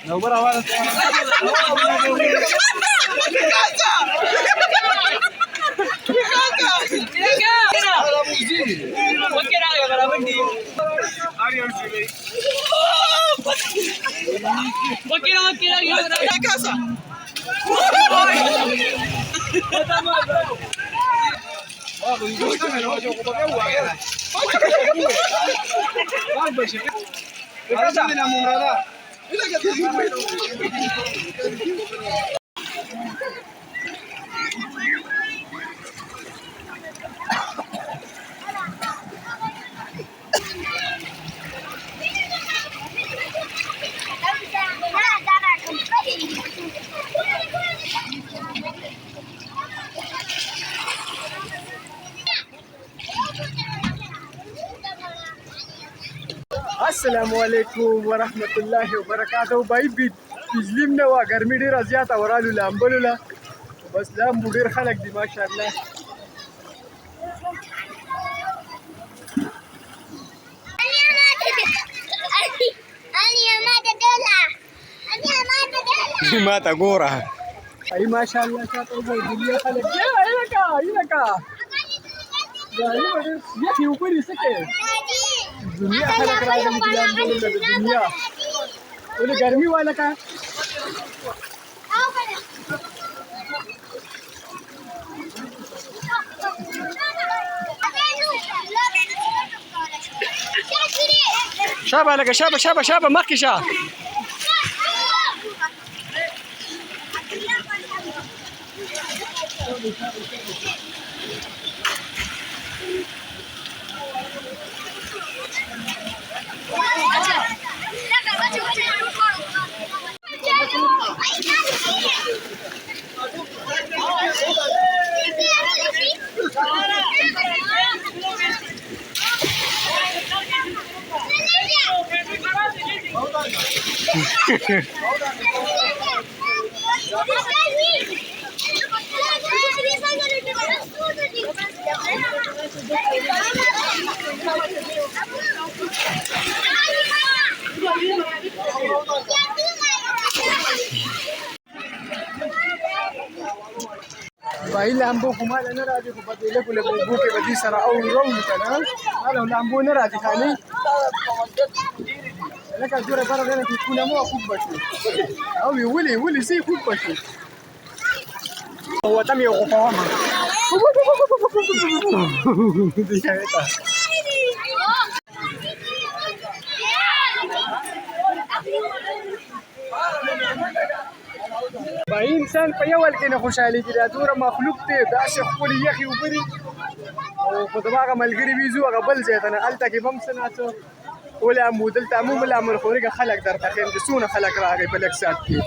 لو برا وانا السلام علیکم ورحمت الله وبرکاته. بای بجلی نه وا ګرمي ډیره زیاته ورالو لامبلو له بس لامبو ډیر خلک دي ماشاءالله. ما ته ګوره ای ماشاءالله شاته وګورئ دنیا خلک دی الکا یخي اوبه دي څه کوې دنیا خلک راغلي دي لامبلو له د دنیا ولې ګرمي وه لکه شابه لکه شابه مخکې شه. بای لامبو خو ماله نه راځي خو په دې لږو اوبو کې به دې سره اورو که نه ماله لامبو نه راځي خالي لکه ګوره بره غیره ټیپونه مو خوب به شو او ولې سي خوب به شو وطن یې غوپوم بای انسان په یو ول کې نه خوشحالېږي دا دومره مخلوق دی داسې ښکلې یخې اوبه دي او خو زما هغه ملګري ویزو هغه بل ځای ته نه هلته کې به هم څه ناڅه ولامبو دلته مو ملامل خورېږه خلک درته ښیم چې څونه خلک راغی په لږ ساعت کې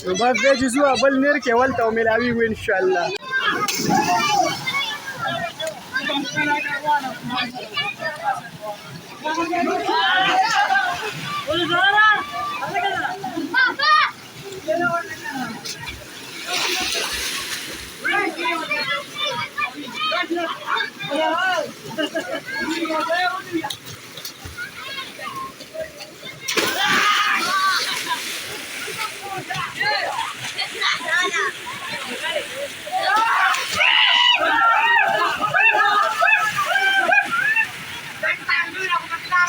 نو بس دی چې ځو بل نیر کې ولته ملاویږو انشاءالله.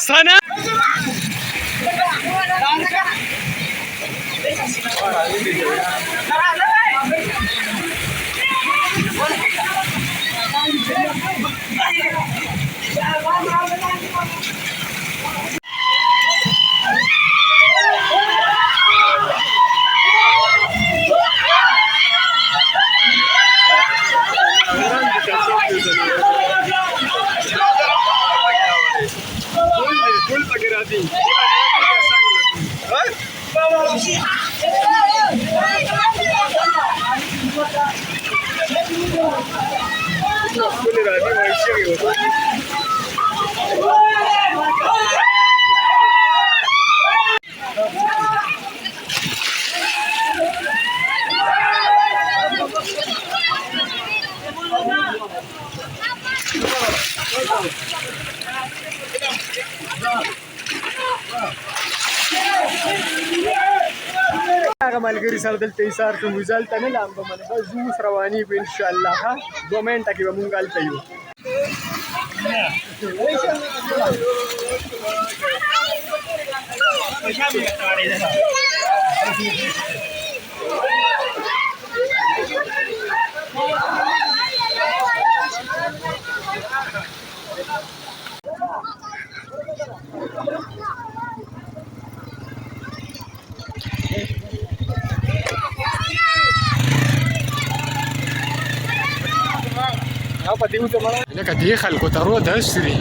Sana ټول پکې راځي ټول راځي وایي شوي هغه ملګري سره دلته ایثار کوم ځل ته نه لام به منه بس زوس رواني به ان شاء الله ها 2 منټه کې به مونږ هلته یو لکه دې خلکو ته رو داسې دي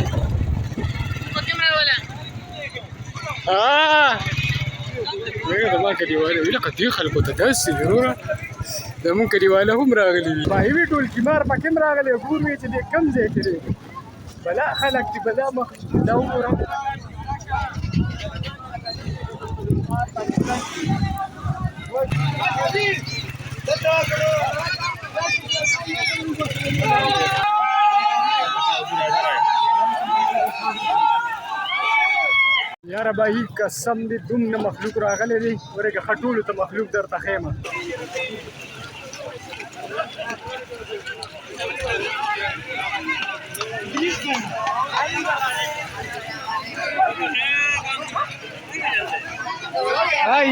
زما کلیواله وي لکه دې خلکو ته داسې دي وروره زمونږ کلیواله هم راغلي دي ماهي وي ټول کمار پکې هم راغلی ګور وی چې دې کم ځای کې دی بلا خلک دي بلا مخ دا وګوره یاره بهي قسم دې دومره مخلوق راغلی دی ورېږه خټولو ته مخلوق درته ښیمه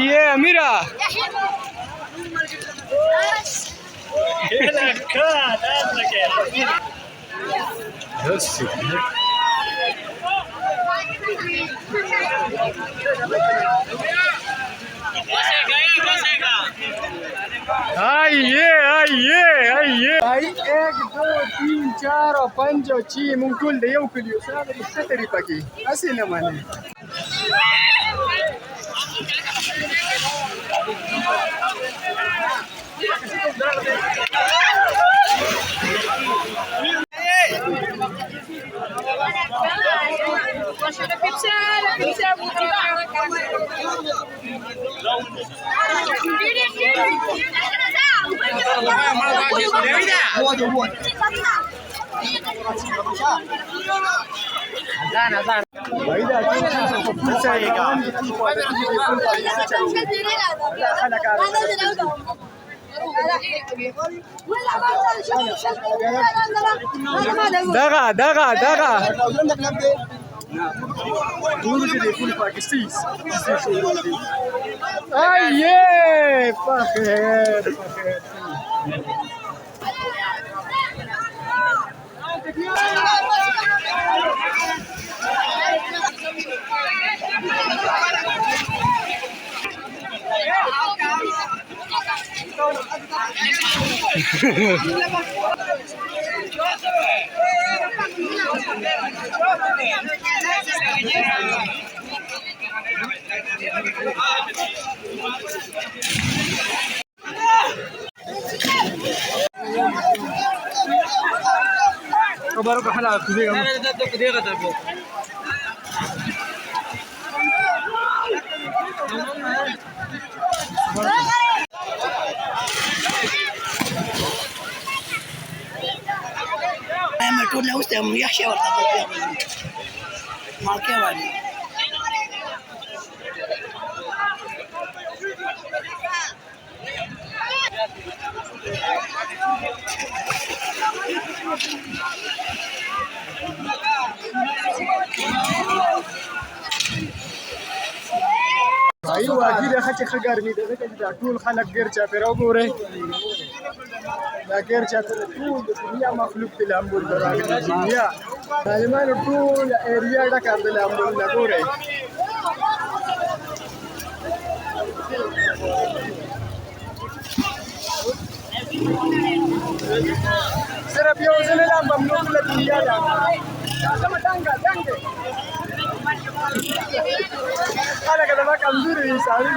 ye Amira आइए भाई 1 2 3 4 और 5 और 6 مونږ ټول د یو کلیو سره د ستري پکې اسی نه مانه دغه دورو چې د فول پاکستانیز آیه فخر خبرو که حالا کدیگم मैं टूट ना उससे हम यश और मार के वाली भाई واقعي د خچ ګرمي ده چې دا ټول خلک ګر چا پیرو ګوره دا ګر چا ټول د دنیا مخلوق د لامبول راغلي دنیا طالبانو ټول ایریا ډکه د لامبول نه ګوره صرف یو ځل لامبم نو د دنیا دا سم څنګه خلک دغه کمزوري دي سړي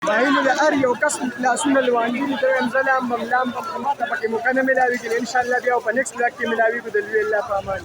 باینو د هر یو کس لاسونه لوانځي دي دویم زه لامبم په ماته پکې موقع نه میلاویږي ان شاء الله بیا په نیکسټ بلاک کې میلاویږو د لوی الله په امان